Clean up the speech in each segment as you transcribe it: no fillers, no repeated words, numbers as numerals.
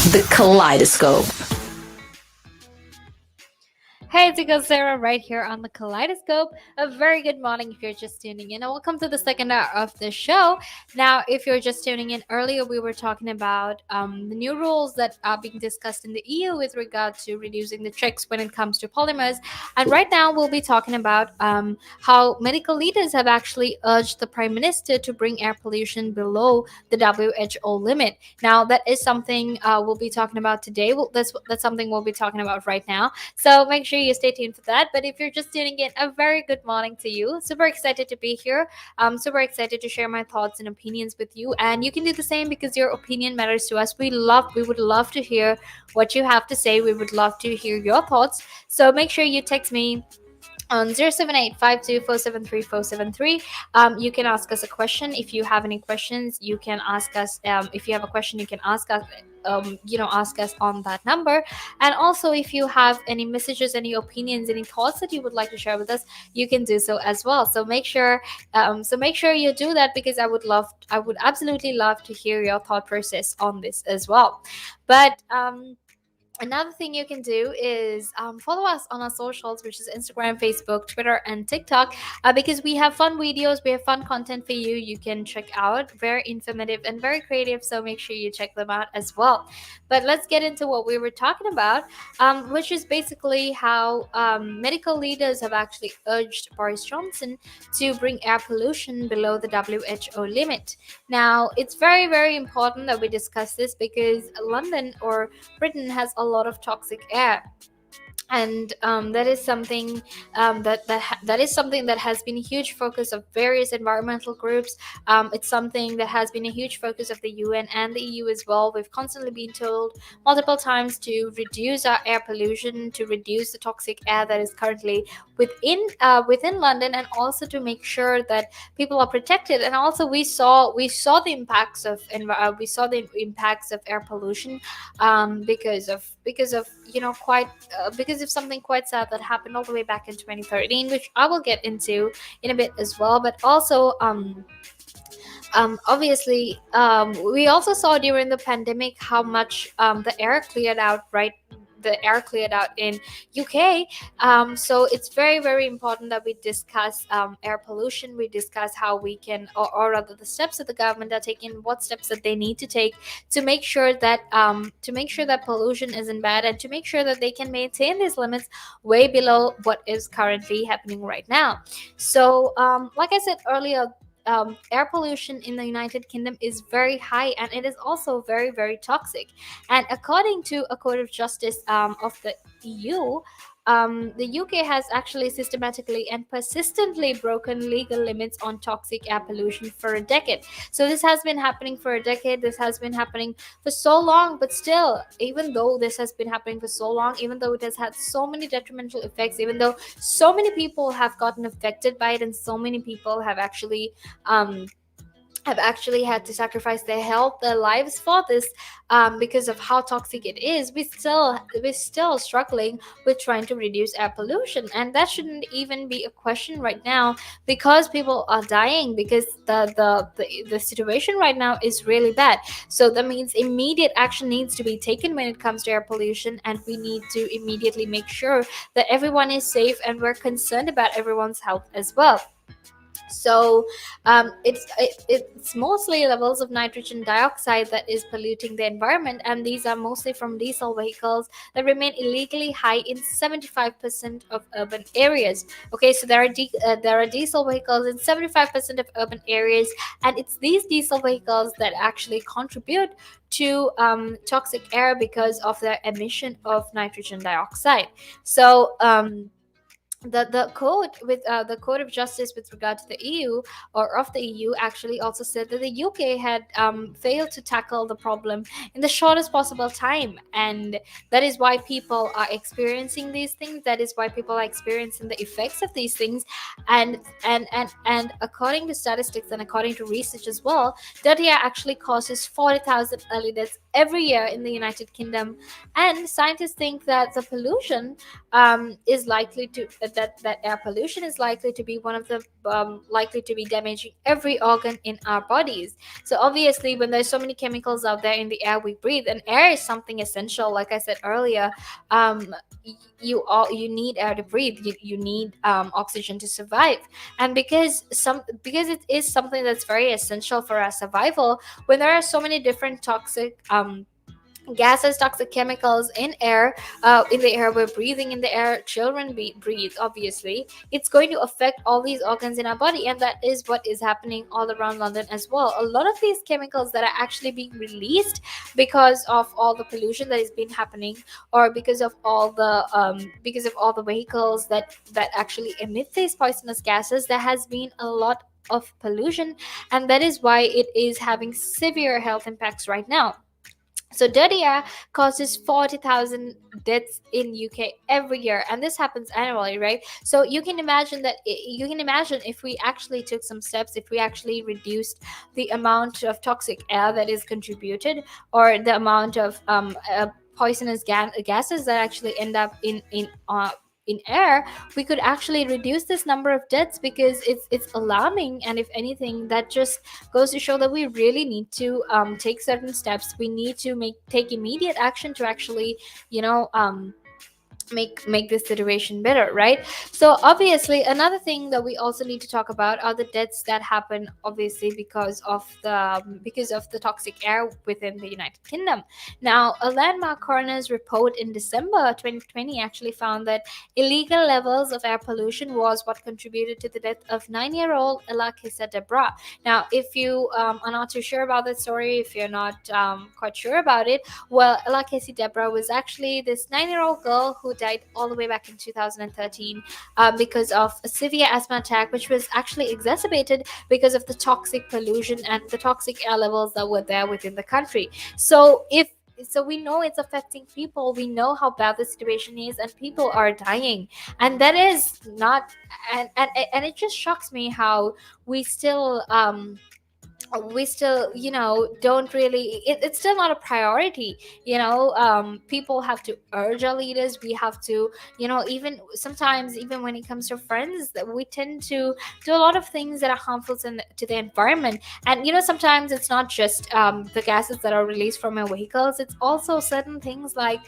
The Kaleidoscope. Hey, it's your Sarah right here on the Kaleidoscope. A very good morning if you're just tuning in, and welcome to the second hour of the show. Now, if you're just tuning in earlier, we were talking about the new rules that are being discussed in the EU with regard to reducing the tricks when it comes to polymers. And right now, we'll be talking about how medical leaders have actually urged the Prime Minister to bring air pollution below the WHO limit. Now, that is something we'll be talking about today. That's something we'll be talking about right now. So make sure you stay tuned for that. But if you're just tuning in, a very good morning to you. Super excited to be here. I'm super excited to share my thoughts and opinions with you. And you can do the same because your opinion matters to us. We would love to hear what you have to say. We would love to hear your thoughts. So make sure you text me on 078-52-473-473. You can ask us a question. If you have any questions, you can ask us. If you have a question, you can ask us. Ask us on that number. And also, if you have any messages, any opinions, any thoughts that you would like to share with us, you can do so as well. So make sure you do that because I would absolutely love to hear your thought process on this as well. But another thing you can do is follow us on our socials, which is Instagram, Facebook, Twitter, and TikTok, because we have fun videos, we have fun content for you. You can check out, very informative and very creative. So make sure you check them out as well. But let's get into what we were talking about, which is basically how medical leaders have actually urged Boris Johnson to bring air pollution below the WHO limit. Now, it's very, very important that we discuss this because London or Britain has a lot of toxic air, and that is something that is something that has been a huge focus of various environmental groups. It's something that has been a huge focus of the UN and the EU as well. We've constantly been told multiple times to reduce our air pollution, to reduce the toxic air that is currently within London, and also to make sure that people are protected. And also, we saw the impacts of air pollution, because of quite because of something quite sad that happened all the way back in 2013, which I will get into in a bit as well. But also, obviously, we also saw during the pandemic how much the air cleared out in UK. So it's very, very important that we discuss air pollution. We discuss how we can, or rather, the steps that the government are taking, what steps that they need to take to make sure that pollution isn't bad, and to make sure that they can maintain these limits way below what is currently happening right now. So, like I said earlier, air pollution in the United Kingdom is very high, and it is also very, very toxic. And according to a Court of Justice of the EU, the UK has actually systematically and persistently broken legal limits on toxic air pollution for a decade. So this has been happening for a decade. This has been happening for so long, but still, even though this has been happening for so long, even though it has had so many detrimental effects, even though so many people have gotten affected by it, and so many people have actually had to sacrifice their health, their lives for this, because of how toxic it is. We're still struggling with trying to reduce air pollution, and that shouldn't even be a question right now, because people are dying, because the situation right now is really bad. So that means immediate action needs to be taken when it comes to air pollution, and we need to immediately make sure that everyone is safe, and we're concerned about everyone's health as well. So it's mostly levels of nitrogen dioxide that is polluting the environment, and these are mostly from diesel vehicles that remain illegally high in 75% of urban areas. Okay, so there are diesel vehicles in 75% of urban areas, and it's these diesel vehicles that actually contribute to toxic air because of their emission of nitrogen dioxide. So, the Court of Justice with regard to the EU, or of the EU, actually also said that the UK had failed to tackle the problem in the shortest possible time, and that is why people are experiencing these things. That is why people are experiencing the effects of these things, and according to statistics and according to research as well, dirty air actually causes 40,000 early deaths every year in the United Kingdom. And scientists think that the pollution is likely to that air pollution is likely to be one of the likely to be damaging every organ in our bodies. So obviously, when there's so many chemicals out there in the air we breathe, and air is something essential, like I said earlier. um, you need air to breathe. You need oxygen to survive. And because it is something that's very essential for our survival, when there are so many different toxic gases, toxic chemicals in the air we're breathing, in the air children breathe, obviously it's going to affect all these organs in our body. And that is what is happening all around London as well. A lot of these chemicals that are actually being released because of all the pollution that has been happening, or because of all the vehicles that actually emit these poisonous gases, there has been a lot of pollution, and that is why it is having severe health impacts right now. So dirty air causes 40,000 deaths in UK every year, and this happens annually, right? So you can imagine if we actually took some steps, if we actually reduced the amount of toxic air that is contributed, or the amount of poisonous gases that actually end up in air, we could actually reduce this number of deaths, because it's alarming. And if anything, that just goes to show that we really need to take certain steps. We need to take immediate action to actually, you know, make this situation better, right? So obviously, another thing that we also need to talk about are the deaths that happen, obviously, because of the toxic air within the United Kingdom. Now, a landmark coroner's report in December 2020 actually found that illegal levels of air pollution was what contributed to the death of 9-year-old Ella Deborah. Now, if you are not too sure about that story, if you're not quite sure about it, well, Ella Deborah was actually this 9-year-old girl who died all the way back in 2013 because of a severe asthma attack, which was actually exacerbated because of the toxic pollution and the toxic air levels that were there within the country. So we know it's affecting people. We know how bad the situation is, and people are dying. And that is not, and it just shocks me how we still don't really, it's still not a priority. People have to urge our leaders. We have to, even sometimes, even when it comes to friends, that we tend to do a lot of things that are harmful to the environment. And sometimes it's not just the gases that are released from our vehicles. It's also certain things like,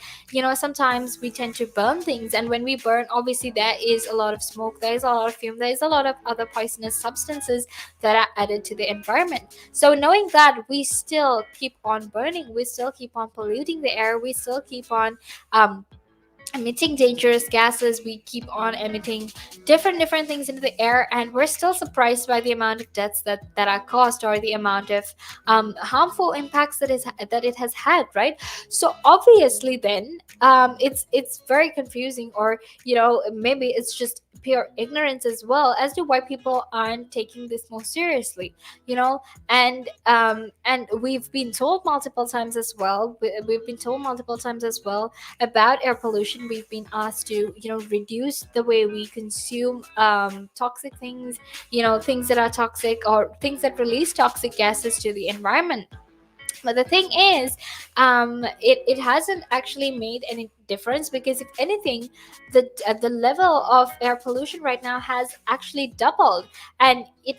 sometimes we tend to burn things, and when we burn, obviously there is a lot of smoke, there is a lot of fume, there is a lot of other poisonous substances that are added to the environment. So knowing that, we still keep on burning, we still keep on polluting the air, we still keep on emitting dangerous gases, we keep on emitting different things into the air, and we're still surprised by the amount of deaths that are caused, or the amount of harmful impacts that it has had, right? So obviously then, it's very confusing, or maybe it's just pure ignorance as well as to why people aren't taking this more seriously. And we've been told multiple times as well, about air pollution. We've been asked to, reduce the way we consume toxic things, things that are toxic, or things that release toxic gases to the environment. But the thing is, it hasn't actually made any difference, because if anything, the level of air pollution right now has actually doubled. And it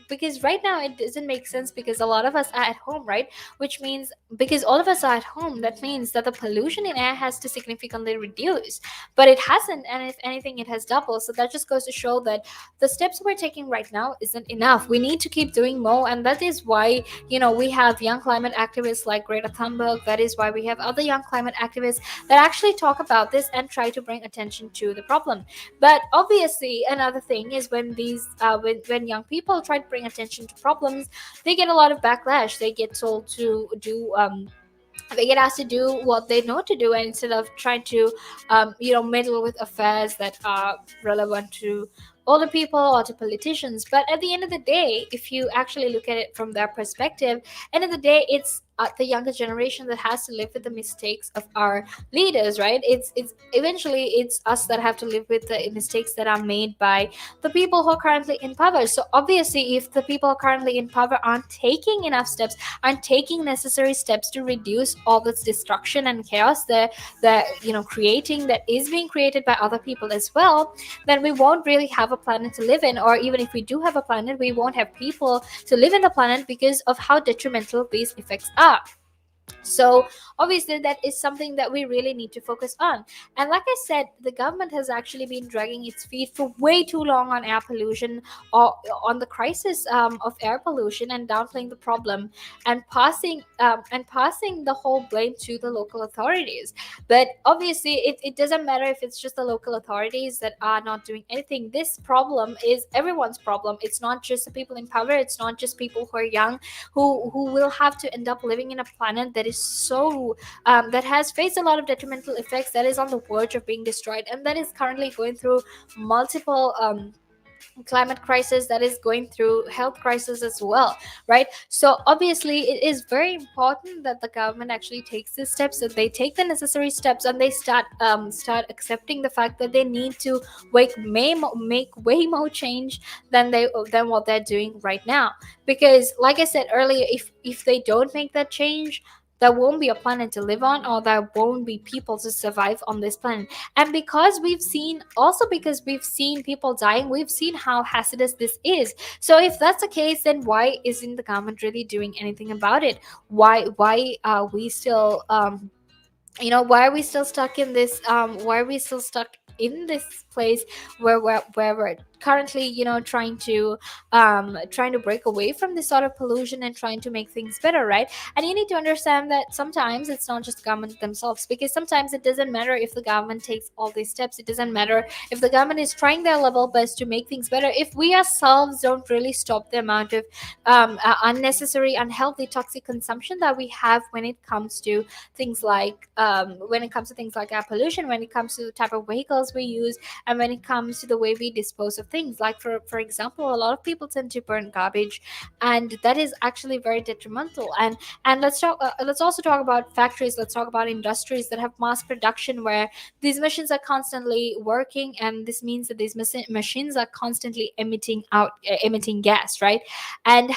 because right now it doesn't make sense, because a lot of us are at home, right? Which means, because all of us are at home, that means that the pollution in air has to significantly reduce. But it hasn't, and if anything, it has doubled. So that just goes to show that the steps we're taking right now isn't enough. We need to keep doing more, and that is why, we have young climate activists like Greta Thunberg. That is why we have other young climate activists that actually talk about this and try to bring attention to the problem. But obviously, another thing is, when young people try to bring attention to problems, they get a lot of backlash. They get told to do they get asked to do what they know to do, and instead of trying to meddle with affairs that are relevant to older people or to politicians. But at the end of the day, if you actually look at it from their perspective, end of the day, the younger generation that has to live with the mistakes of our leaders, right? It's eventually it's us that have to live with the mistakes that are made by the people who are currently in power. So obviously, if the people currently in power aren't taking enough steps, aren't taking necessary steps to reduce all this destruction and chaos that creating, that is being created by other people as well, then we won't really have a planet to live in. Or even if we do have a planet, we won't have people to live in the planet because of how detrimental these effects are. So obviously that is something that we really need to focus on. And like I said, the government has actually been dragging its feet for way too long on air pollution, or on the crisis of air pollution, and downplaying the problem, and passing the whole blame to the local authorities. But obviously it doesn't matter if it's just the local authorities that are not doing anything. This problem is everyone's problem. It's not just the people in power, it's not just people who are young, who will have to end up living in a planet that is so that has faced a lot of detrimental effects, that is on the verge of being destroyed, and that is currently going through multiple climate crisis, that is going through health crisis as well, right? So obviously it is very important that the government actually takes these steps, that they take the necessary steps, and they start accepting the fact that they need to make way more change than what they're doing right now. Because like I said earlier, if they don't make that change, there won't be a planet to live on, or there won't be people to survive on this planet. And because we've seen people dying, we've seen how hazardous this is. So if that's the case, then why isn't the government really doing anything about it? Why are we still why are we still stuck in this why are we still stuck in this place where we're currently trying to break away from this sort of pollution and trying to make things better, right? And you need to understand that sometimes it's not just government themselves, because sometimes it doesn't matter if the government takes all these steps. It doesn't matter if the government is trying their level best to make things better, if we ourselves don't really stop the amount of unnecessary, unhealthy, toxic consumption that we have when it comes to things like air pollution, when it comes to the type of vehicles we use, and when it comes to the way we dispose of things. Like for example, a lot of people tend to burn garbage, and that is actually very detrimental. And let's also talk about factories. Let's talk about industries that have mass production, where these machines are constantly working, and this means that these machines are constantly emitting gas, right? And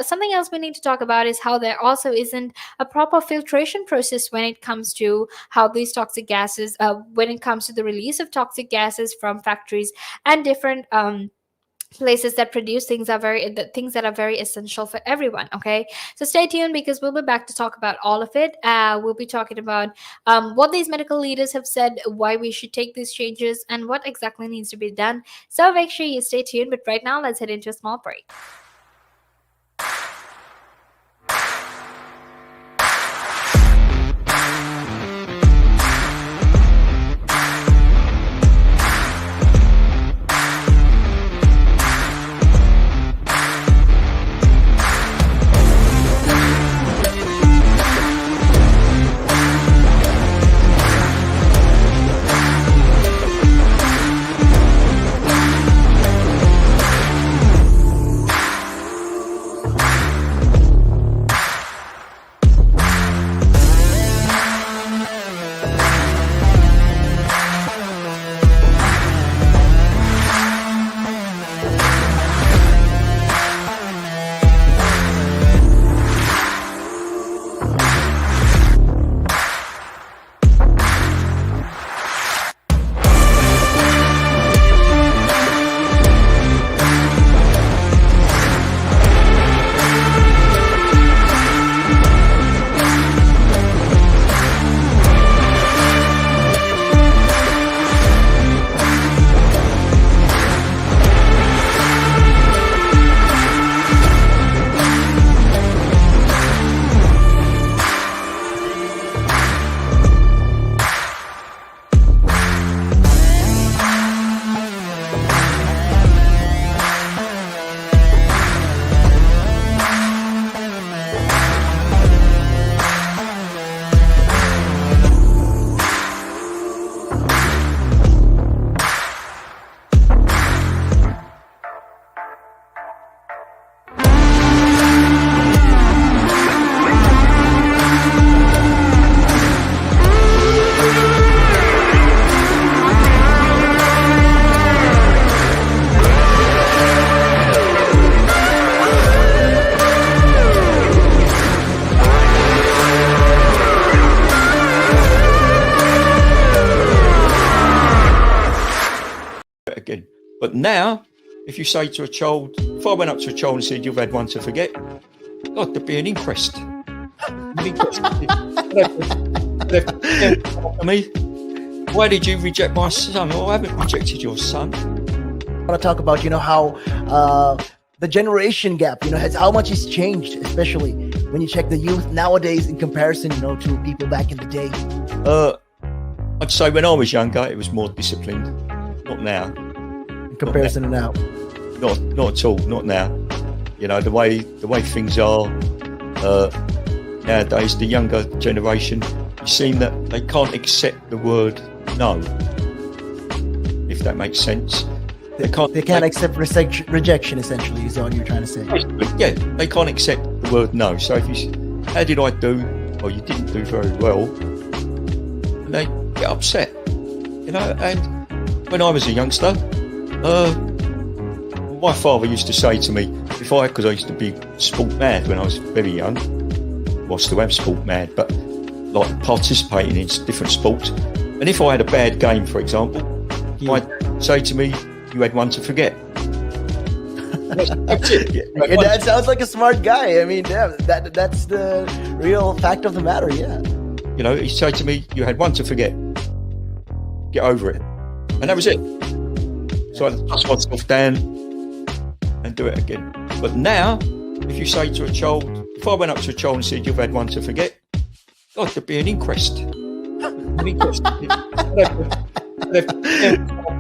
something else we need to talk about is how there also isn't a proper filtration process when it comes to how these toxic gases when it comes to the release of toxic gases from factories and different places that produce things that are very essential for everyone. Okay, so stay tuned, because we'll be back to talk about all of it. We'll be talking about what these medical leaders have said, why we should take these changes, and what exactly needs to be done. So make sure you stay tuned. But right now, let's head into a small break. now, if you say to a child, if I went up to a child and said, "You've had one to forget," God, there'd be an inquest. An inquest. I mean, why did you reject my son? Oh, I haven't rejected your son. I want to talk about, how the generation gap, has how much it's changed, especially when you check the youth nowadays in comparison, to people back in the day. I'd say when I was younger, it was more disciplined. Not now. In comparison to now. Not at all. Not now. The way things are nowadays, the younger generation, you seem that they can't accept the word no. If that makes sense. They can't accept rejection, essentially, is all you're trying to say. Yeah, they can't accept the word no. So if you, how did I do? Or you didn't do very well, and they get upset, And when I was a youngster, my father used to say to me, because I used to be sport mad when I was very young. Well, still am sport mad, but like participating in different sports. And if I had a bad game, for example, he'd say to me, "You had one to forget." That's it. Yeah, that sounds like a smart guy. I mean, yeah, that's the real fact of the matter. Yeah. He'd say to me, "You had one to forget. Get over it," and that was it. So I dust myself down and do it again. But now, if you say to a child, if I went up to a child and said, "You've had one to forget," God, there'd be an inquest. An inquest. I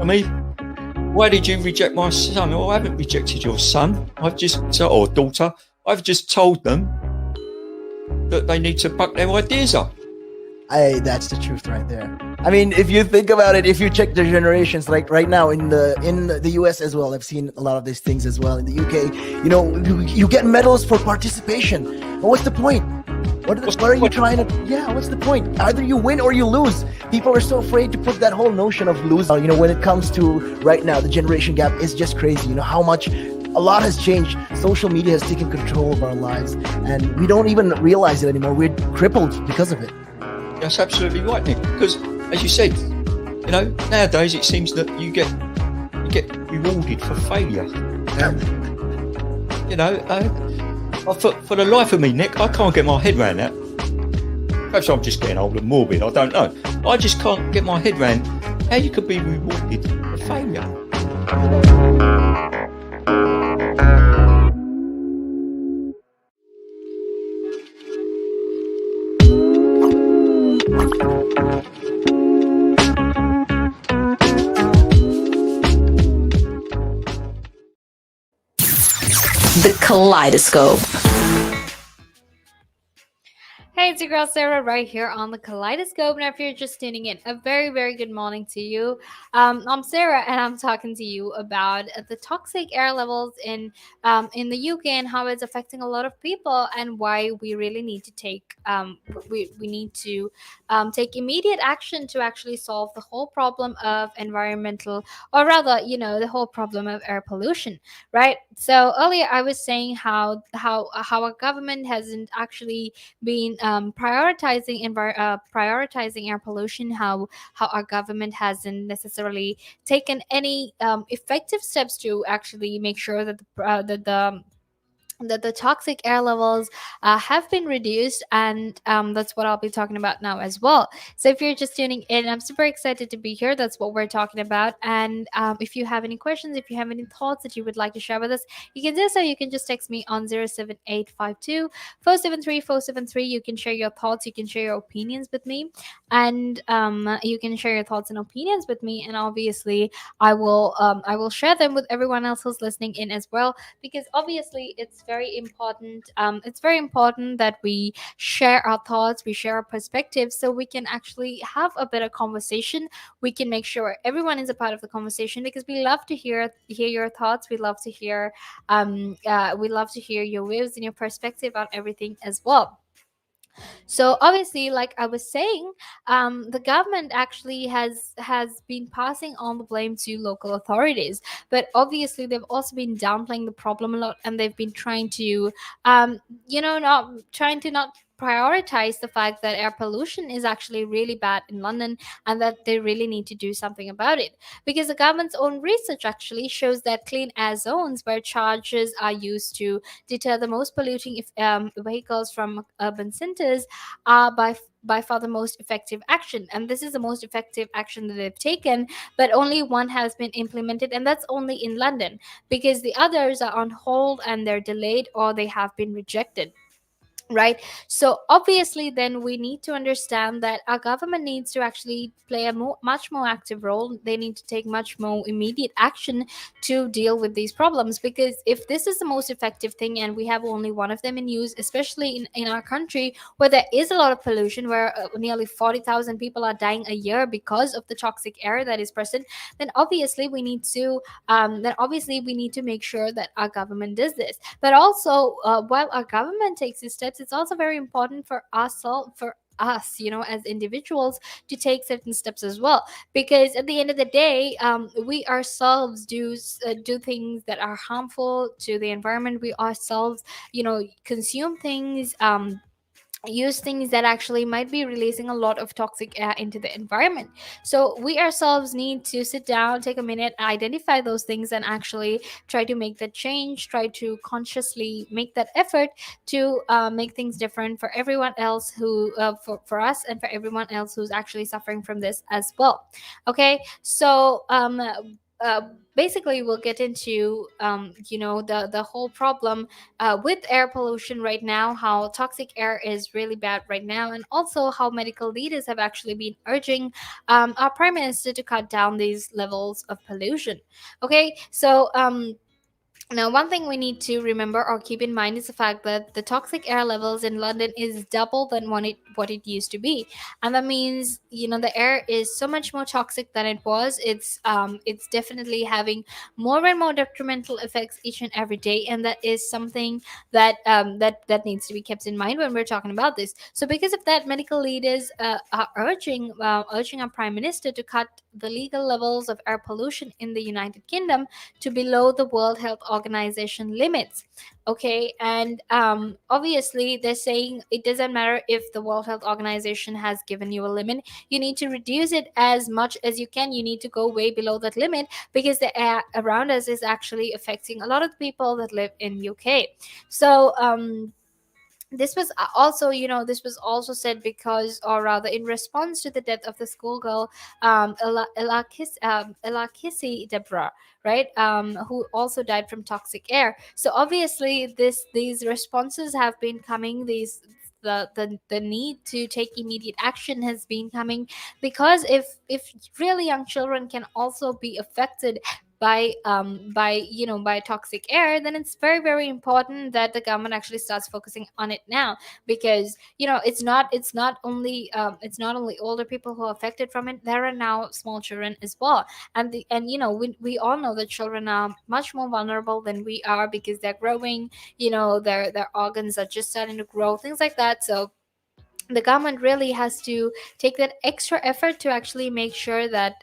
mean, why did you reject my son? Oh, I haven't rejected your son. Or daughter. I've just told them that they need to buck their ideas up. That's the truth right there. I mean, if you think about it, if you check the generations, like right now in the US as well, I've seen a lot of these things as well. In the UK, you get medals for participation. But what's the point? What are you trying to? Yeah, what's the point? Either you win or you lose. People are so afraid to put that whole notion of losing. When it comes to right now, the generation gap is just crazy. How much a lot has changed. Social media has taken control of our lives, and we don't even realize it anymore. We're crippled because of it. That's absolutely right, Nick. Because, as you said, nowadays it seems that you get rewarded for failure. For the life of me, Nick, I can't get my head around that. Perhaps I'm just getting old and morbid. I don't know. I just can't get my head around how you could be rewarded for failure. The Kaleidoscope. Hey, it's your girl Sarah right here on the Kaleidoscope. Now, if you're just tuning in, a very, very good morning to you. I'm Sarah, and I'm talking to you about the toxic air levels in the UK and how it's affecting a lot of people, and why we really need to take we need to take immediate action to actually solve the whole problem of environmental, or rather, the whole problem of air pollution, right? So earlier I was saying how our government hasn't actually been prioritizing air pollution, how our government hasn't necessarily taken any effective steps to actually make sure that the toxic air levels have been reduced, and that's what I'll be talking about now as well. So if you're just tuning in, I'm super excited to be here. That's what we're talking about. And if you have any questions, if you have any thoughts that you would like to share with us, you can do so. You can just text me on 07852 473 473. You can share your thoughts, you can share your opinions with me, and you can share your thoughts and opinions with me, and obviously I will share them with everyone else who's listening in as well, because obviously it's very important. It's very important that we share our thoughts, we share our perspectives, so we can actually have a better conversation. We can make sure everyone is a part of the conversation, because we love to hear your thoughts. We love to hear your views and your perspective on everything as well. So obviously, like I was saying, the government actually has been passing on the blame to local authorities, but obviously they've also been downplaying the problem a lot, and they've been trying to not prioritize the fact that air pollution is actually really bad in London, and that they really need to do something about it. Because the government's own research actually shows that clean air zones, where charges are used to deter the most polluting vehicles from urban centers, are by far the most effective action. And this is the most effective action that they've taken, but only one has been implemented, and that's only in London, because the others are on hold and they're delayed or they have been rejected, right? So obviously then we need to understand that our government needs to actually play a much more active role. They need to take much more immediate action to deal with these problems, because if this is the most effective thing and we have only one of them in use, especially in our country where there is a lot of pollution, where nearly 40,000 people are dying a year because of the toxic air that is present, then obviously we need to make sure that our government does this. But also, while our government takes these steps, it's also very important for us, as individuals, to take certain steps as well. Because at the end of the day, we ourselves do things that are harmful to the environment. We ourselves, consume things, use things that actually might be releasing a lot of toxic air into the environment. So we ourselves need to sit down, take a minute, identify those things, and actually try to make that change, try to consciously make that effort to make things different for everyone else for us, and for everyone else who's actually suffering from this as well. Okay, so uh, basically we'll get into the whole problem with air pollution right now, how toxic air is really bad right now, and also how medical leaders have actually been urging our prime minister to cut down these levels of pollution. Okay, so now, one thing we need to remember or keep in mind is the fact that the toxic air levels in London is double than what it used to be, and that means the air is so much more toxic than it was. It's definitely having more and more detrimental effects each and every day, and that is something that needs to be kept in mind when we're talking about this. So, because of that, medical leaders are urging our prime minister to cut the legal levels of air pollution in the United Kingdom to below the World Health Organization limits. Okay, and obviously they're saying it doesn't matter if the World Health Organization has given you a limit, you need to reduce it as much as you can. You need to go way below that limit, because the air around us is actually affecting a lot of the people that live in UK. So this was also said because, or rather in response to the death of the schoolgirl Elakisi Deborah, right, who also died from toxic air. So obviously these responses have been coming, the need to take immediate action has been coming, because if really young children can also be affected by toxic air, then it's very, very important that the government actually starts focusing on it now. Because it's not only older people who are affected from it, there are now small children as well. We all know that children are much more vulnerable than we are, because they're growing, their organs are just starting to grow, things like that. So the government really has to take that extra effort to actually make sure that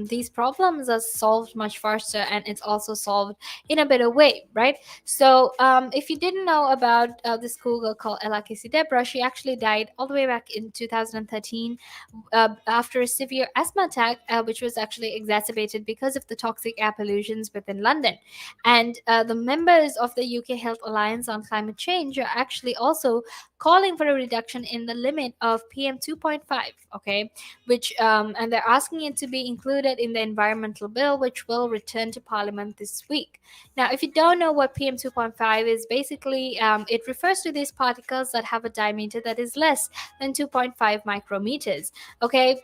these problems are solved much faster, and it's also solved in a better way, right? So if you didn't know about this schoolgirl called Ella Casey Deborah, she actually died all the way back in 2013 after a severe asthma attack, which was actually exacerbated because of the toxic air pollutions within London. And the members of the UK Health Alliance on Climate Change are actually also calling for a reduction in the limit of PM 2.5, okay, which and they're asking it to be included in the environmental bill, which will return to Parliament this week. Now, if you don't know what PM 2.5 is, basically it refers to these particles that have a diameter that is less than 2.5 micrometers, okay.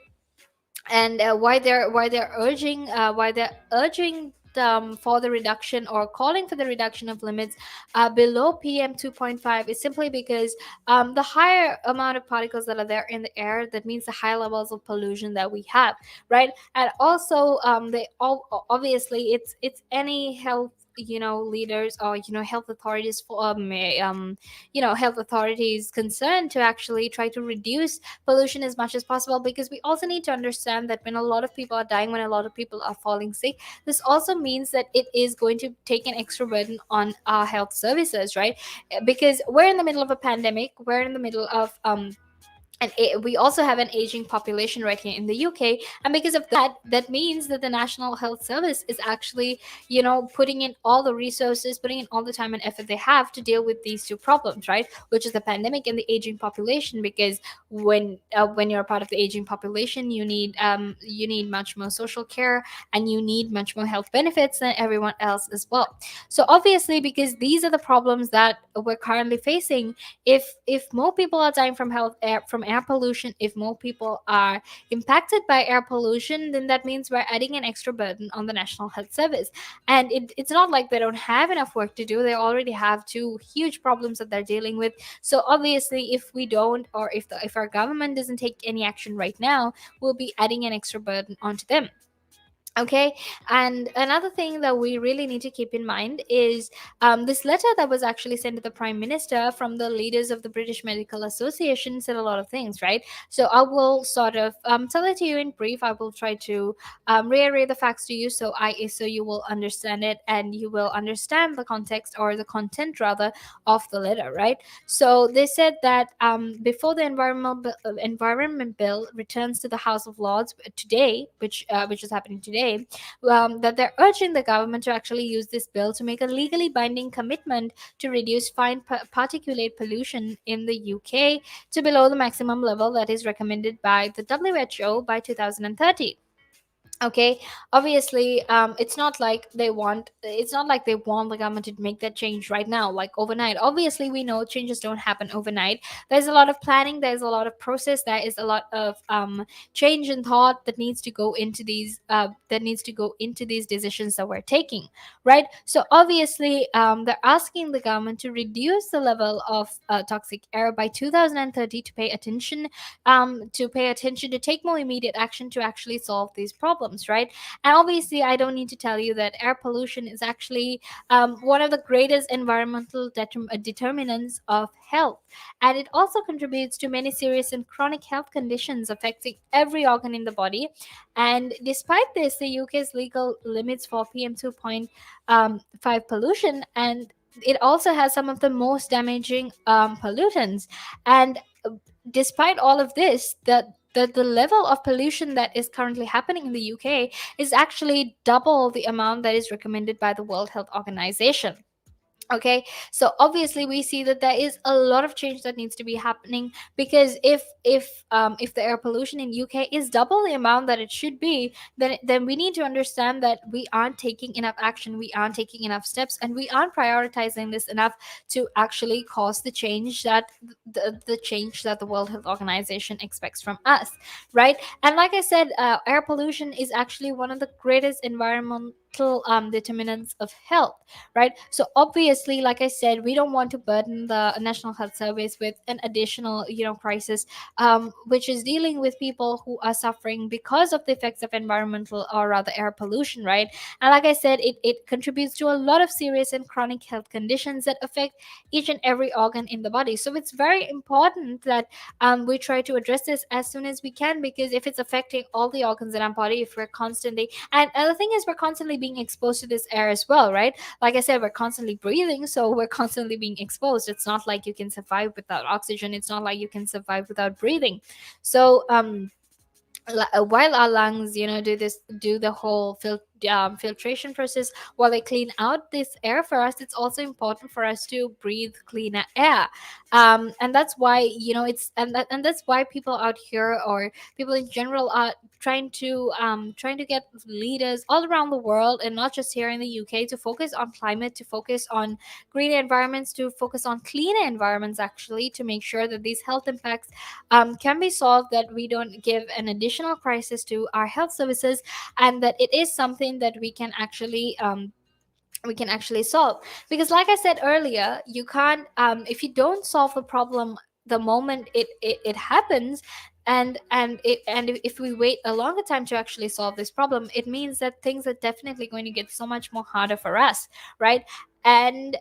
And why they're urging for the reduction, or calling for the reduction of limits below PM 2.5, is simply because the higher amount of particles that are there in the air, that means the high levels of pollution that we have, right? And also, they all obviously it's any health leaders, or health authorities for health authorities concerned to actually try to reduce pollution as much as possible, because we also need to understand that when a lot of people are dying, when a lot of people are falling sick, this also means that it is going to take an extra burden on our health services, right? Because we're in the middle of a pandemic, we're in the middle of we also have an aging population right here in the UK, and because of that, that means that the National Health Service is actually, putting in all the resources, putting in all the time and effort they have to deal with these two problems, right? Which is the pandemic and the aging population. Because when you're a part of the aging population, you need much more social care, and you need much more health benefits than everyone else as well. So obviously, because these are the problems that we're currently facing, if more people are dying from air pollution, if more people are impacted by air pollution, then that means we're adding an extra burden on the National Health Service. And it's not like they don't have enough work to do. They already have two huge problems that they're dealing with. So obviously, if we don't, or if our government doesn't take any action right now, we'll be adding an extra burden onto them. Okay, and another thing that we really need to keep in mind is this letter that was actually sent to the Prime Minister from the leaders of the British Medical Association said a lot of things, right? So I will sort of tell it to you in brief. I will try to reiterate the facts to you, so you will understand it, and you will understand the context, or the content rather, of the letter, right? So they said that before the environment bill returns to the House of Lords today, which is happening today, that they're urging the government to actually use this bill to make a legally binding commitment to reduce fine particulate pollution in the UK to below the maximum level that is recommended by the WHO by 2030. Okay, obviously, it's not like they want the government to make that change right now, like overnight. Obviously, we know changes don't happen overnight. There's a lot of planning, there's a lot of process, there is a lot of change in thought that needs to go into these decisions that we're taking, right? So obviously, they're asking the government to reduce the level of toxic air by 2030, to take more immediate action to actually solve these problems, right? And obviously, I don't need to tell you that air pollution is actually one of the greatest environmental determinants of health, and it also contributes to many serious and chronic health conditions affecting every organ in the body. And despite this, the UK's legal limits for PM2.5 pollution, and it also has some of the most damaging pollutants. And despite all of this, the level of pollution that is currently happening in the UK is actually double the amount that is recommended by the World Health Organization. Okay, so obviously we see that there is a lot of change that needs to be happening, because if the air pollution in UK is double the amount that it should be, then we need to understand that we aren't taking enough action, we aren't taking enough steps, and we aren't prioritizing this enough to actually cause the change that the World Health Organization expects from us, right? And like I said, air pollution is actually one of the greatest environmental determinants of health, right? So obviously, like I said, we don't want to burden the National Health Service with an additional, crisis, which is dealing with people who are suffering because of the effects of environmental, or rather air pollution, right? And like I said, it contributes to a lot of serious and chronic health conditions that affect each and every organ in the body. So it's very important that we try to address this as soon as we can, because if it's affecting all the organs in our body, if we're constantly, and the thing is, we're constantly being exposed to this air as well, right? Like I said, we're constantly breathing, so we're constantly being exposed. It's not like you can survive without oxygen, it's not like you can survive without breathing. So while our lungs, do the whole filtration process, while they clean out this air for us, it's also important for us to breathe cleaner air. And that's why, and that's why people out here, or people in general, are trying to get leaders all around the world, and not just here in the UK, to focus on climate, to focus on green environments, to focus on cleaner environments, actually, to make sure that these health impacts can be solved, that we don't give an additional crisis to our health services, and that it is something that we can actually solve. Because like I said earlier, you can't if you don't solve the problem the moment it happens, And if we wait a longer time to actually solve this problem, it means that things are definitely going to get so much more harder for us, right? And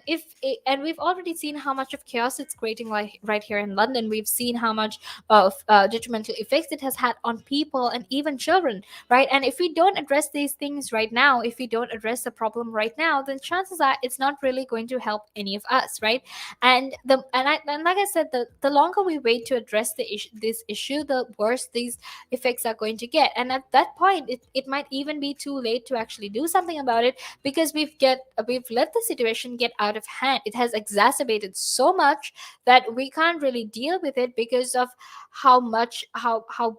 we've already seen how much of chaos it's creating, like right here in London. We've seen how much of detrimental effects it has had on people and even children, right? And if we don't address these things right now, if we don't address the problem right now, then chances are it's not really going to help any of us, right? And like I said, the longer we wait to address this issue, the worse these effects are going to get. And at that point, it might even be too late to actually do something about it, because we've let the situation get out of hand. It has exacerbated so much that we can't really deal with it because of how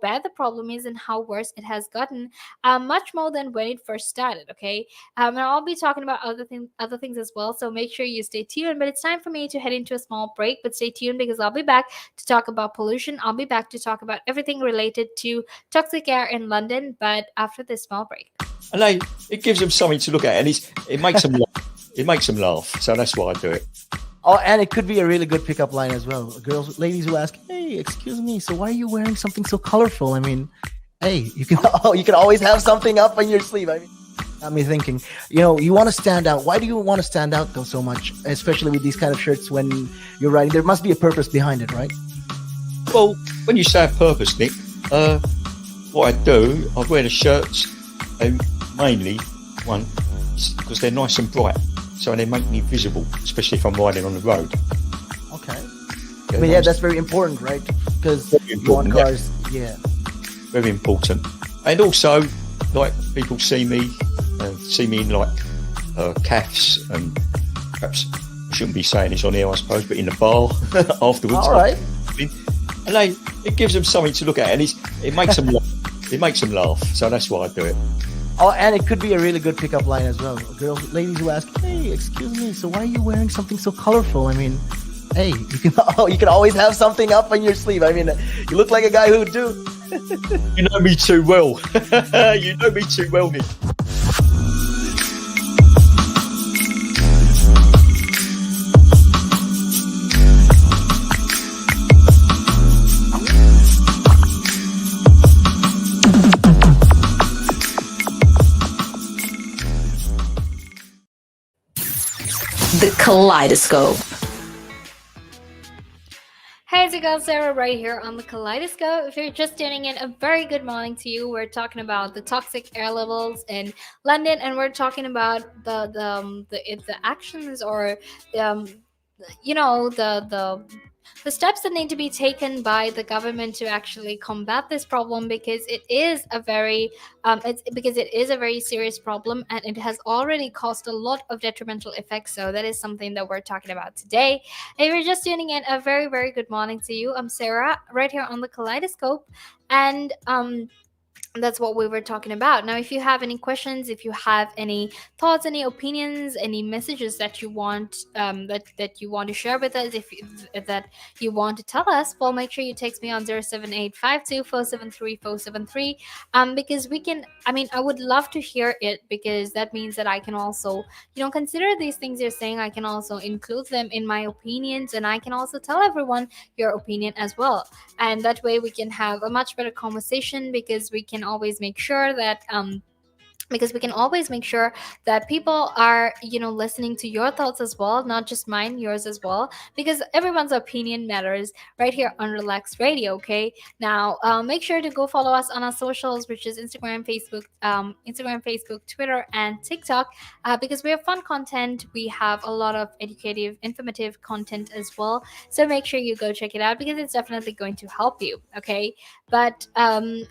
bad the problem is and how worse it has gotten, much more than when it first started. Okay, and I'll be talking about other things as well. So make sure you stay tuned. But it's time for me to head into a small break. But stay tuned, because I'll be back to talk about pollution. I'll be back to talk about everything related to toxic air in London. But after this small break. And it gives them something to look at, and it makes them laugh. It makes them laugh. So that's why I do it. Oh, and it could be a really good pickup line as well. Ladies who ask, "Hey, excuse me, so why are you wearing something so colorful?" I mean, hey, you can always have something up on your sleeve. I mean, got me thinking. You want to stand out. Why do you want to stand out though so much, especially with these kind of shirts when you're riding? There must be a purpose behind it, right? Well, when you say a purpose, Nick, what I do, I wear the shirts, and mainly one because they're nice and bright, so they make me visible, especially if I'm riding on the road. Okay. Yeah, that's very important, right? Because you want cars, yeah. Very important. And also, like, people see me in like calves, and perhaps I shouldn't be saying this on here, I suppose, but in the bar afterwards. All right. And it gives them something to look at, and it makes them laugh. It makes them laugh, so that's why I do it. Oh, and it could be a really good pickup line as well. Ladies who ask, "Hey, excuse me, so why are you wearing something so colorful?" I mean, hey, you can always have something up on your sleeve. I mean, you look like a guy who would do. You know me too well. You know me too well, Nick. The Kaleidoscope. Hey, it's your girl Sarah right here on the Kaleidoscope. If you're just tuning in, a very good morning to you. We're talking about the toxic air levels in London, and we're talking about the actions, or the steps that need to be taken by the government to actually combat this problem, because it is a very serious problem, and it has already caused a lot of detrimental effects. So that is something that we're talking about today. If you're just tuning in, a very, very good morning to you. I'm Sarah right here on the Kaleidoscope, and that's what we were talking about. Now, if you have any questions, if you have any thoughts, any opinions, any messages that you want that you want to share with us, that you want to tell us, well, make sure you text me on 07852473473, because I would love to hear it, because that means that I can also consider these things you're saying. I can also include them in my opinions, and I can also tell everyone your opinion as well, and that way we can have a much better conversation, because we can always make sure that people are listening to your thoughts as well, not just mine, yours as well, because everyone's opinion matters right here on Relaks Radio. Okay, now make sure to go follow us on our socials, which is Instagram, Facebook, Twitter, and TikTok, because we have fun content. We have a lot of educative, informative content as well, so make sure you go check it out, because it's definitely going to help you. Okay, but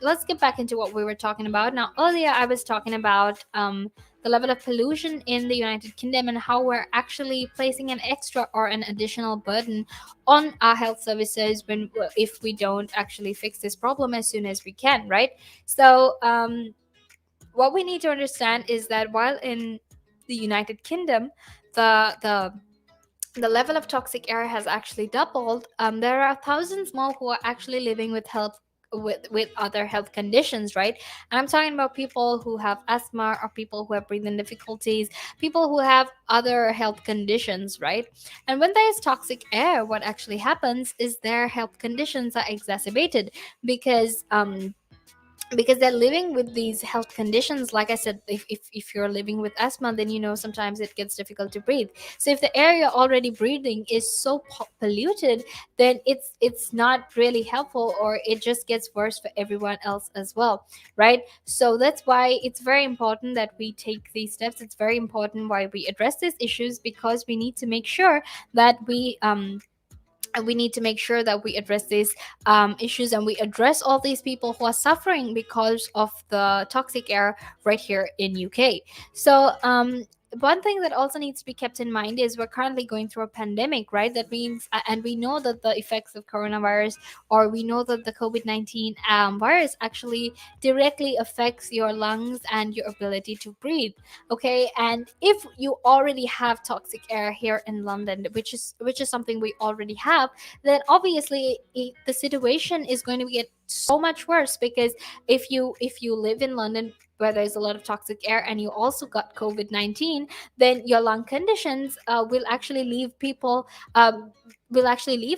let's get back into what we were talking about. Now, earlier I was talking about the level of pollution in the United Kingdom, and how we're actually placing an extra or an additional burden on our health services if we don't actually fix this problem as soon as we can, right? So what we need to understand is that while in the United Kingdom, the level of toxic air has actually doubled, there are thousands more who are actually living with with other health conditions, right? And I'm talking about people who have asthma, or people who have breathing difficulties, people who have other health conditions, right? And when there is toxic air, what actually happens is their health conditions are exacerbated, because they're living with these health conditions. Like I said, if you're living with asthma, then sometimes it gets difficult to breathe. So if the air you're already breathing is so polluted, then it's not really helpful, or it just gets worse for everyone else as well, right? So that's why it's very important that we take these steps. It's very important why we address these issues, because we need to make sure that we address these issues, and we address all these people who are suffering because of the toxic air right here in UK. So one thing that also needs to be kept in mind is we're currently going through a pandemic, right? That means, and we know that the effects of coronavirus, or we know that the COVID-19 virus actually directly affects your lungs and your ability to breathe. Okay, and if you already have toxic air here in London, which is something we already have, then obviously the situation is going to get so much worse, because if you live in London where there's a lot of toxic air, and you also got COVID-19, then your lung conditions will actually leave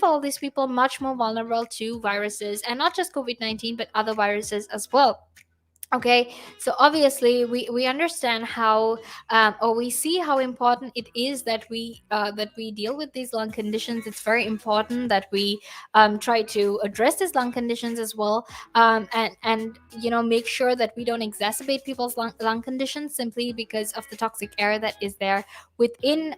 all these people much more vulnerable to viruses, and not just COVID-19 but other viruses as well. Okay, so obviously we understand how or we see how important it is that we deal with these lung conditions. It's very important that we try to address these lung conditions as well, and make sure that we don't exacerbate people's lung conditions simply because of the toxic air that is there within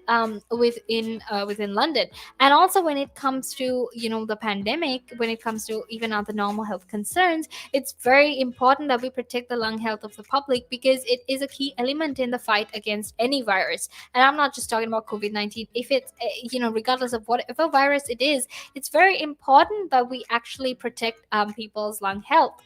London. And also when it comes to the pandemic, when it comes to even other normal health concerns, it's very important that we protect the lung health of the public, because it is a key element in the fight against any virus. And I'm not just talking about COVID-19. If it's regardless of whatever virus it is, it's very important that we actually protect people's lung health.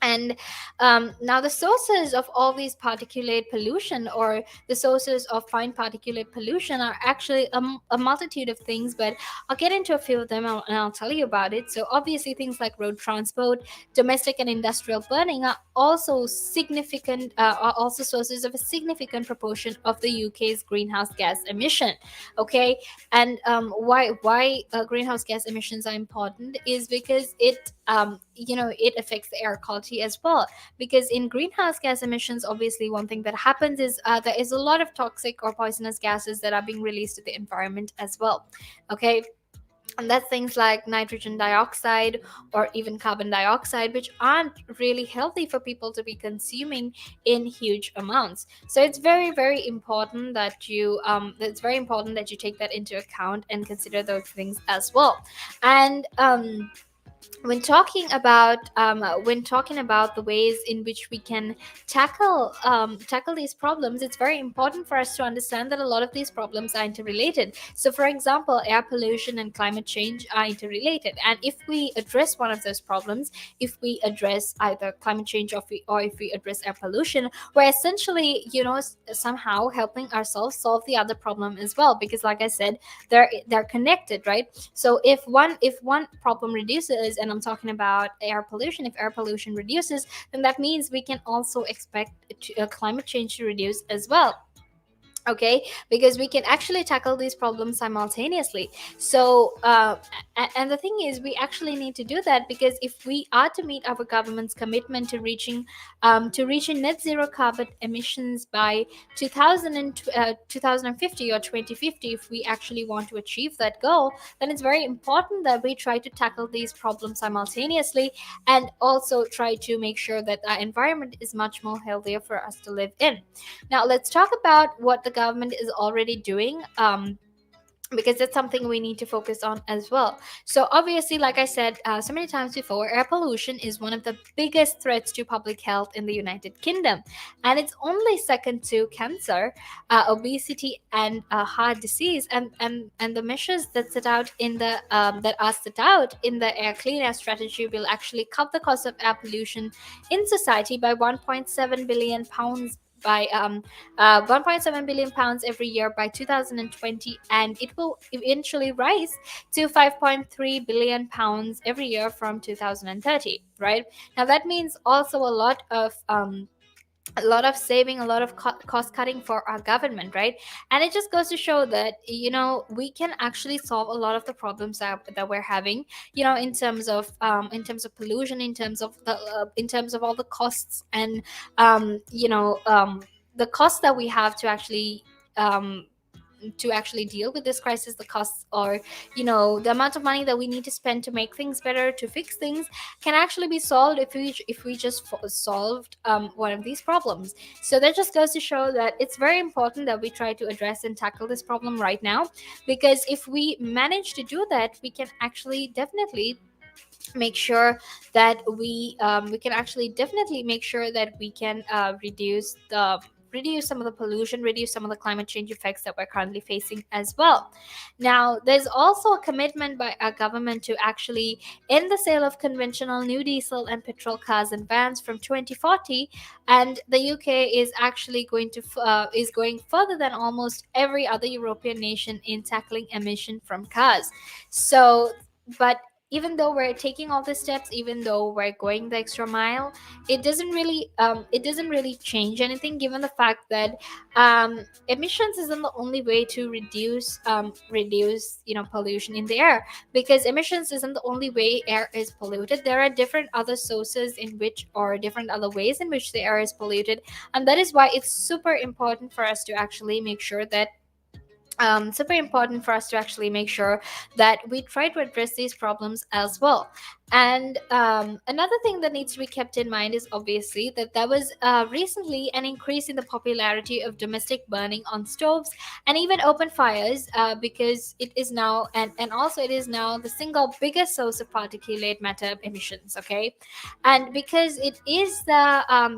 And now the sources of all these particulate pollution, or the sources of fine particulate pollution, are actually a multitude of things, but I'll get into a few of them, and I'll tell you about it. So obviously things like road transport, domestic and industrial burning are also sources of a significant proportion of the UK's greenhouse gas emission. Okay, and why greenhouse gas emissions are important is because it affects the air quality as well. Because in greenhouse gas emissions, obviously one thing that happens is there is a lot of toxic or poisonous gases that are being released to the environment as well. Okay, and that's things like nitrogen dioxide or even carbon dioxide, which aren't really healthy for people to be consuming in huge amounts. So it's very, very important that you take that into account and consider those things as well. And when talking about the ways in which we can tackle these problems, it's very important for us to understand that a lot of these problems are interrelated. So for example, air pollution and climate change are interrelated, and if we address one of those problems, if we address either climate change, or if we address air pollution, we're essentially somehow helping ourselves solve the other problem as well, because like I said, they're connected, right? So if one problem reduces, and I'm talking about air pollution, if air pollution reduces, then that means we can also expect climate change to reduce as well. Okay, because we can actually tackle these problems simultaneously. So and the thing is, we actually need to do that, because if we are to meet our government's commitment to reaching net zero carbon emissions by 2050 or 2050, if we actually want to achieve that goal, then it's very important that we try to tackle these problems simultaneously, and also try to make sure that our environment is much more healthier for us to live in. Now let's talk about what the government is already doing, because that's something we need to focus on as well. So obviously, like I said so many times before, air pollution is one of the biggest threats to public health in the United Kingdom, and it's only second to cancer, obesity, and heart disease. And the measures that are set out in the air clean air strategy will actually cut the cost of air pollution in society by 1.7 billion pounds by 1.7 billion pounds every year by 2020, and it will eventually rise to 5.3 billion pounds every year from 2030. Right now, that means also a lot of saving, a lot of cost cutting for our government, right? And it just goes to show that, we can actually solve a lot of the problems that we're having, in terms of pollution, in terms of all the costs, and the costs that we have um, to actually deal with this crisis, the costs, or the amount of money that we need to spend to make things better, to fix things, can actually be solved if we just solved one of these problems. So that just goes to show that it's very important that we try to address and tackle this problem right now, because if we manage to do that, we can actually definitely make sure that we can actually definitely make sure that we can reduce some of the pollution, reduce some of the climate change effects that we're currently facing as well. Now, there's also a commitment by our government to actually end the sale of conventional new diesel and petrol cars and vans from 2040, and the UK is actually going further than almost every other European nation in tackling emission from cars. So, but even though we're taking all the steps, even though we're going the extra mile, it doesn't really change anything, given the fact that emissions isn't the only way to reduce pollution in the air, because emissions isn't the only way air is polluted. There are different other sources in which, or different other ways in which the air is polluted, and that is why it's super important for us to actually make sure that we try to address these problems as well. And another thing that needs to be kept in mind is obviously that there was recently an increase in the popularity of domestic burning on stoves and even open fires, because it is now, and also it is now the single biggest source of particulate matter emissions. Okay, and because it is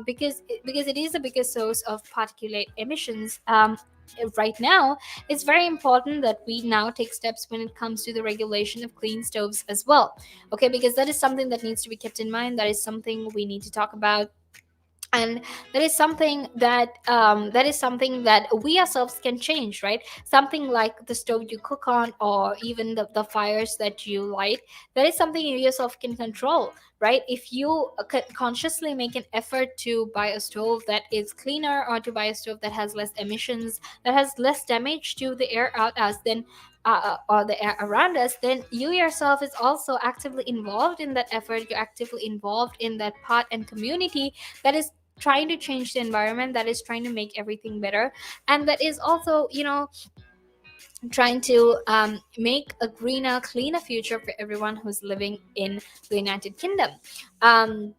because it is the biggest source of particulate emissions, right now, it's very important that we now take steps when it comes to the regulation of clean stoves as well. Okay, because that is something that needs to be kept in mind. That is something we need to talk about, and that is something that we ourselves can change, right? Something like the stove you cook on, or even the fires that you light, that is something you yourself can control, right? If you consciously make an effort to buy a stove that is cleaner, or to buy a stove that has less emissions, that has less damage to the air out us, then or the air around us, then you yourself is also actively involved in that effort. You're actively involved in that part and community that is trying to change the environment, that is trying to make everything better, and that is also trying to make a greener, cleaner future for everyone who's living in the United Kingdom. And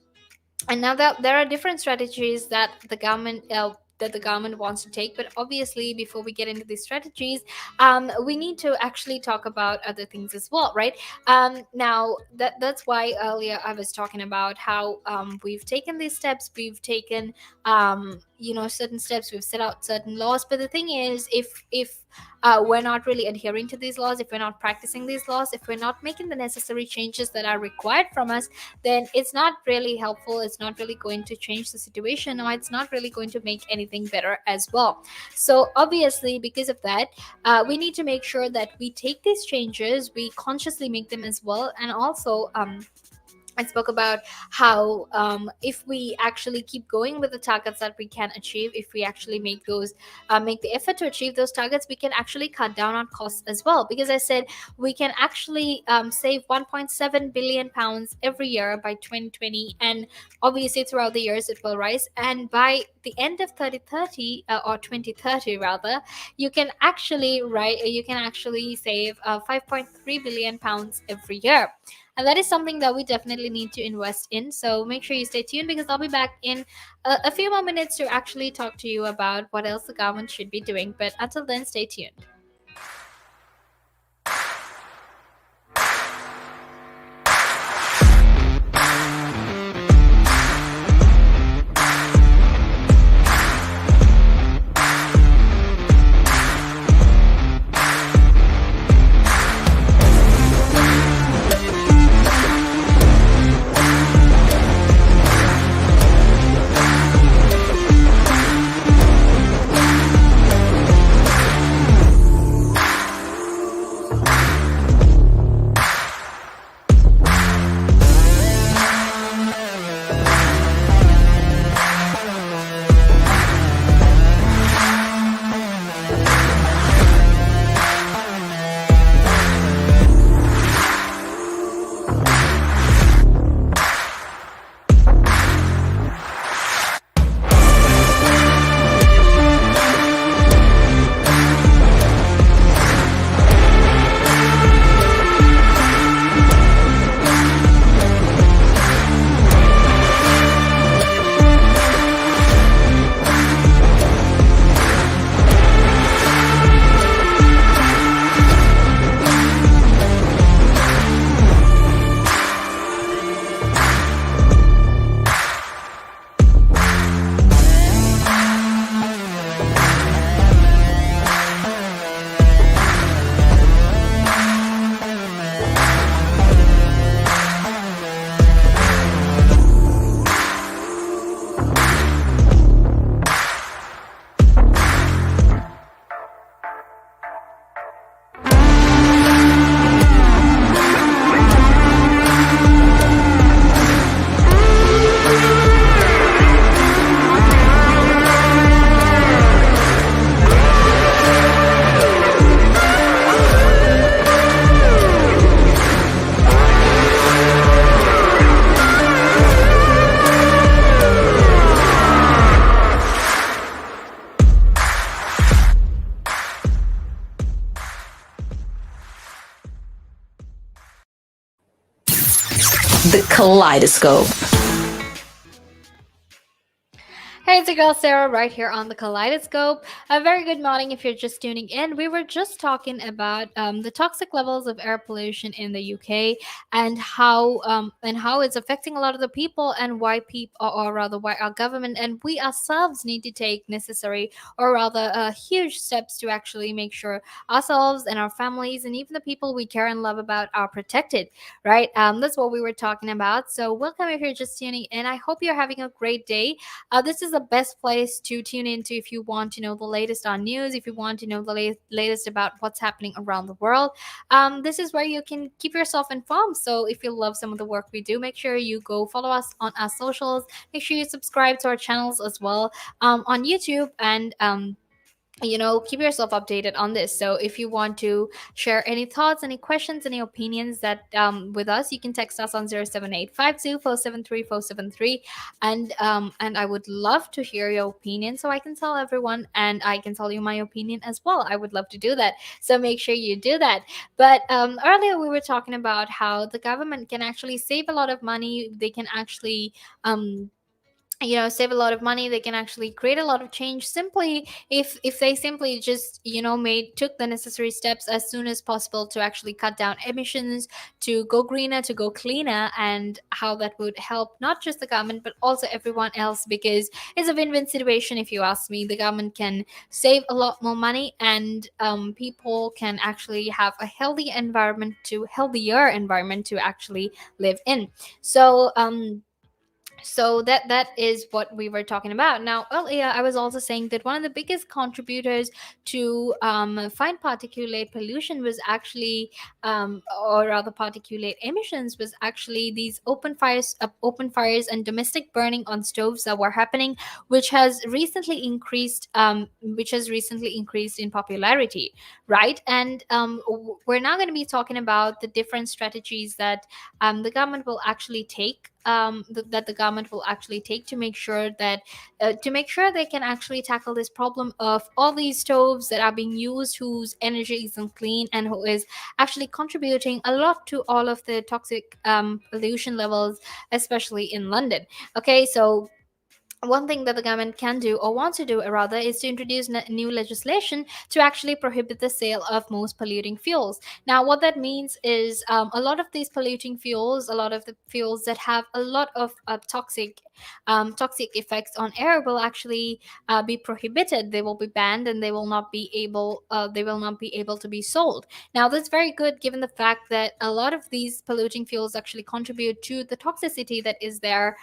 now that there are different strategies that the government wants to take, but obviously before we get into these strategies, we need to actually talk about other things as well, right? Now that's why earlier I was talking about how we've taken these steps, we've taken certain steps, we've set out certain laws, but the thing is, if we're not really adhering to these laws, if we're not practicing these laws, if we're not making the necessary changes that are required from us, then it's not really helpful, it's not really going to change the situation, or it's not really going to make anything better as well. So obviously, because of that, we need to make sure that we take these changes, we consciously make them as well. And also I spoke about how if we actually keep going with the targets that we can achieve, if we actually make the effort to achieve those targets, we can actually cut down on costs as well. Because I said we can actually save 1.7 billion pounds every year by 2020, and obviously throughout the years it will rise. And by the end of 2030 rather, you can actually save 5.3 billion pounds every year. And that is something that we definitely need to invest in. So make sure you stay tuned, because I'll be back in a few more minutes to actually talk to you about what else the government should be doing. But until then, stay tuned. The Kaleidoscope. Hey, it's your girl Sarah right here on the Kaleidoscope. A very good morning if you're just tuning in. We were just talking about the toxic levels of air pollution in the UK and how it's affecting a lot of the people and why people or rather why our government and we ourselves need to take necessary or rather huge steps to actually make sure ourselves and our families and even the people we care and love about are protected. Right? That's what we were talking about. So welcome if you're just tuning in. I hope you're having a great day. This is the best place to tune into if you want to know the latest on news, if you want to know the latest about what's happening around the world. This is where you can keep yourself informed. So if you love some of the work we do, make sure you go follow us on our socials. Make sure you subscribe to our channels as well on YouTube and keep yourself updated on this. So if you want to share any thoughts, any questions, any opinions that with us, you can text us on 07852473473, and I would love to hear your opinion so I can tell everyone and I can tell you my opinion as well. I would love to do that, so make sure you do that. But earlier we were talking about how the government can actually save a lot of money. They can actually save a lot of money. They can actually create a lot of change simply if they simply just made took the necessary steps as soon as possible to actually cut down emissions, to go greener, to go cleaner, and how that would help not just the government but also everyone else, because it's a win-win situation. If you ask me, the government can save a lot more money and people can actually have a healthier environment to actually live in. So that is what we were talking about. Now earlier I was also saying that one of the biggest contributors to fine particulate pollution was actually or rather particulate emissions was actually these open fires and domestic burning on stoves that were happening, which has recently increased in popularity, right? And we're now going to be talking about the different strategies that the government will actually take that the government will actually take to make sure they can actually tackle this problem of all these stoves that are being used whose energy isn't clean and who is actually contributing a lot to all of the toxic pollution levels, especially in London. Okay, so one thing that the government can do or wants to do rather is to introduce new legislation to actually prohibit the sale of most polluting fuels. Now what that means is a lot of these polluting fuels, a lot of the fuels that have a lot of toxic effects on air will actually be prohibited. They will be banned and they will not be able to be sold. Now that's very good given the fact that a lot of these polluting fuels actually contribute to the toxicity that is there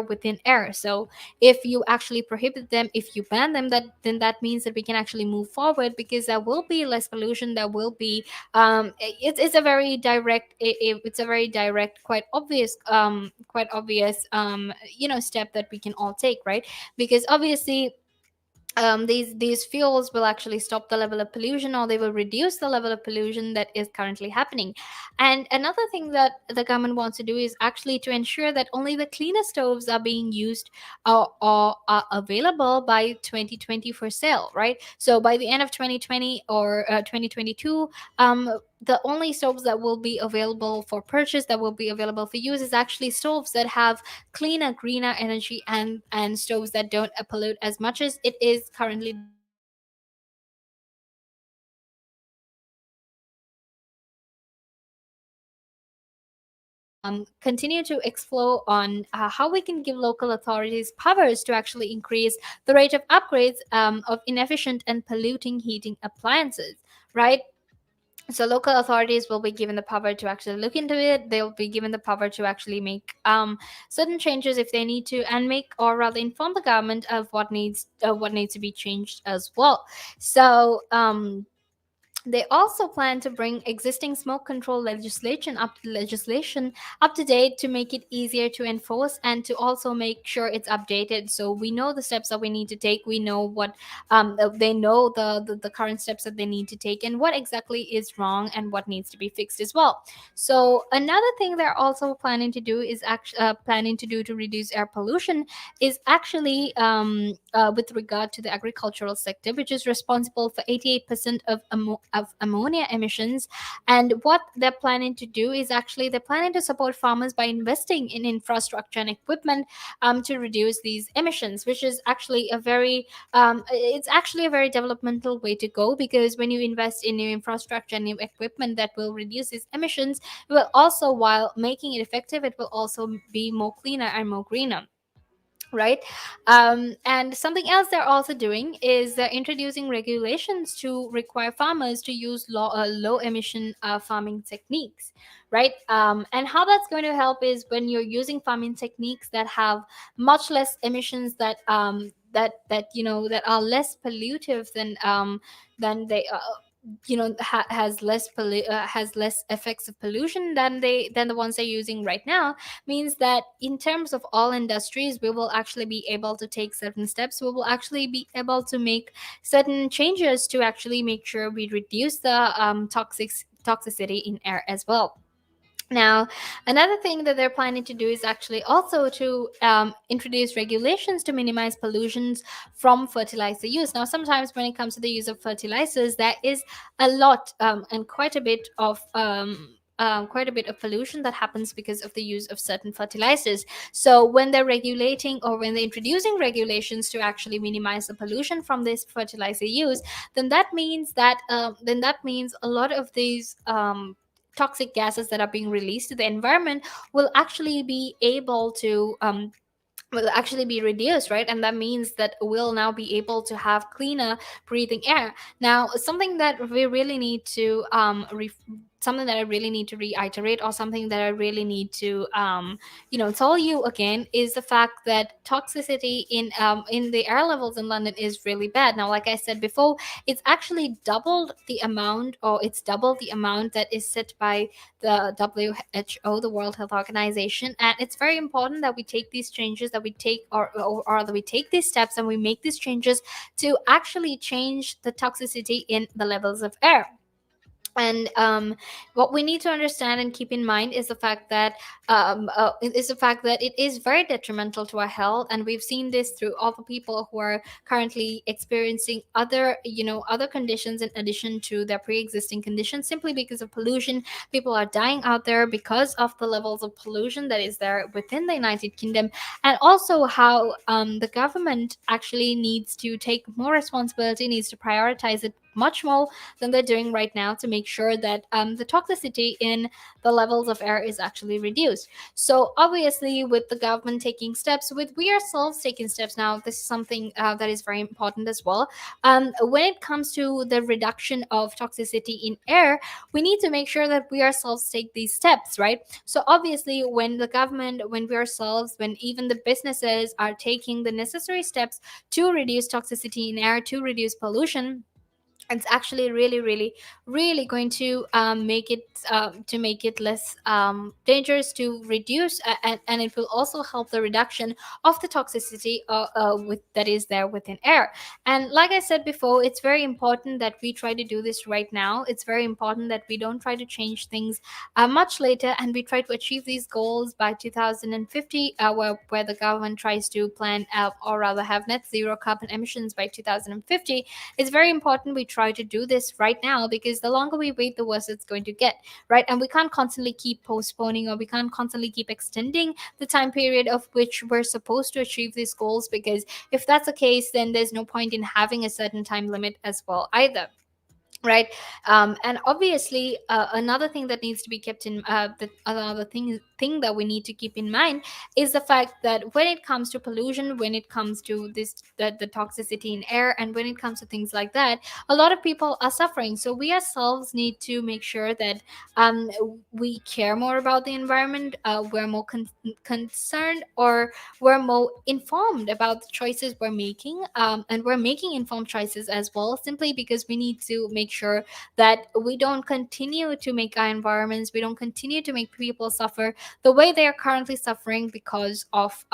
within air. So if you actually prohibit them, if you ban them, then that means that we can actually move forward, because there will be less pollution. There will be it's a very direct it's a very direct, quite obvious step that we can all take, right? Because obviously these fuels will actually stop the level of pollution, or they will reduce the level of pollution that is currently happening. And another thing that the government wants to do is actually to ensure that only the cleaner stoves are being used or are available by 2020 for sale, right? So by the end of 2020 or 2022, the only stoves that will be available for purchase, that will be available for use, is actually stoves that have cleaner, greener energy, and stoves that don't pollute as much as it is currently done. Continue to explore on how we can give local authorities powers to actually increase the rate of upgrades of inefficient and polluting heating appliances, right? So local authorities will be given the power to actually look into it. They'll be given the power to actually make certain changes if they need to, and make, or rather inform the government of what needs to be changed as well. So they also plan to bring existing smoke control legislation up to date to make it easier to enforce, and to also make sure it's updated, so we know the steps that we need to take. We know what they know the current steps that they need to take, and what exactly is wrong and what needs to be fixed as well. So another thing they're also planning to do is planning to do to reduce air pollution is actually with regard to the agricultural sector, which is responsible for 88% of of ammonia emissions. And what they're planning to do is actually they're planning to support farmers by investing in infrastructure and equipment to reduce these emissions, which is actually a very it's actually a very developmental way to go, because when you invest in new infrastructure and new equipment that will reduce these emissions, it will also, while making it effective, it will also be more cleaner and more greener, right? And something else they're also doing is they're introducing regulations to require farmers to use low emission farming techniques, right? And how that's going to help is when you're using farming techniques that have much less emissions, that are less pollutive than they has less effects of pollution than the ones they're using right now, means that in terms of all industries, we will actually be able to take certain steps. We will actually be able to make certain changes to actually make sure we reduce the toxicity in air as well. Now, another thing that they're planning to do is actually also to introduce regulations to minimize pollutions from fertilizer use. Now, sometimes when it comes to the use of fertilizers, there is a lot and quite a bit of pollution that happens because of the use of certain fertilizers. So when they're regulating, or when they're introducing regulations to actually minimize the pollution from this fertilizer use, then that means a lot of these toxic gases that are being released to the environment will actually be able to will actually be reduced, right? And that means that we'll now be able to have cleaner breathing air. Now, something that I really need to reiterate, or something that I really need to tell you again, is the fact that toxicity in the air levels in London is really bad. Now, like I said before, it's doubled the amount that is set by the WHO, the World Health Organization. And it's very important that we take these changes, that we take or that we take these steps and we make these changes to actually change the toxicity in the levels of air. And what we need to understand and keep in mind is the fact that it is very detrimental to our health, and we've seen this through all the people who are currently experiencing other conditions in addition to their pre-existing conditions, simply because of pollution. People are dying out there because of the levels of pollution that is there within the United Kingdom, and also how the government actually needs to take more responsibility, needs to prioritize it much more than they're doing right now, to make sure that the toxicity in the levels of air is actually reduced. So obviously, with the government taking steps, with we ourselves taking steps, now this is something that is very important as well. When it comes to the reduction of toxicity in air, we need to make sure that we ourselves take these steps, right? So obviously, when the government, when we ourselves, when even the businesses are taking the necessary steps to reduce toxicity in air, to reduce pollution, it's actually really going to make it less dangerous, to reduce and it will also help the reduction of the toxicity that is there within air. And like I said before, it's very important that we try to do this right now. It's very important that we don't try to change things much later, and we try to achieve these goals by 2050, where the government tries to plan or rather have net zero carbon emissions by 2050. It's very important we try to do this right now, because the longer we wait, the worse it's going to get, right? And we can't constantly keep postponing, or we can't constantly keep extending the time period of which we're supposed to achieve these goals, because if that's the case, then there's no point in having a certain time limit as well either, right? And obviously, another thing that needs to be kept in another thing that we need to keep in mind is the fact that when it comes to pollution, when it comes to the toxicity in air, and when it comes to things like that, a lot of people are suffering. So we ourselves need to make sure that um, we care more about the environment. We're more concerned, or we're more informed about the choices we're making, and we're making informed choices as well, simply because we need to make sure that we don't continue to make our environments, we don't continue to make people suffer the way they are currently suffering because of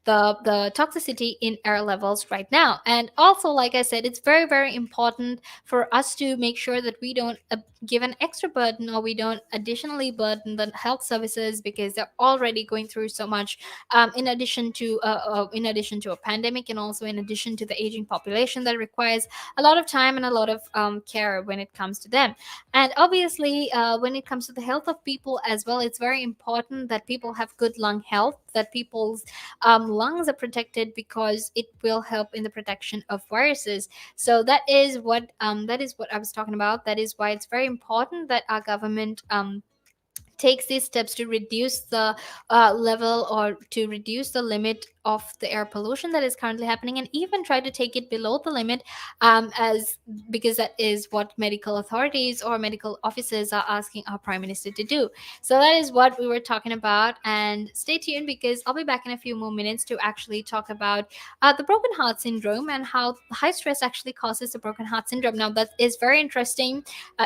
the toxicity in air levels right now. And also, like I said, it's very, very important for us to make sure that we don't give an extra burden, or we don't additionally burden the health services, because they're already going through so much, in addition to a pandemic, and also in addition to the aging population that requires a lot of time and a lot of care when it comes to them. And obviously, when it comes to the health of people as well, it's very important that people have good lung health, that people's lungs are protected, because it will help in the protection of viruses. So that is what I was talking about. That is why it's very important that our government takes these steps to reduce the level, or to reduce the limit of the air pollution that is currently happening, and even try to take it below the limit, as because that is what medical authorities or medical officers are asking our prime minister to do. So that is what we were talking about, and stay tuned, because I'll be back in a few more minutes to actually talk about the broken heart syndrome, and how high stress actually causes the broken heart syndrome. Now, that is very interesting.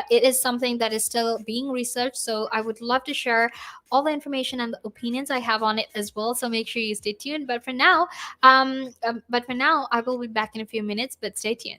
It is something that is still being researched, so I would love to share all the information and the opinions I have on it as well. So make sure you stay tuned. But for now, I will be back in a few minutes. But stay tuned.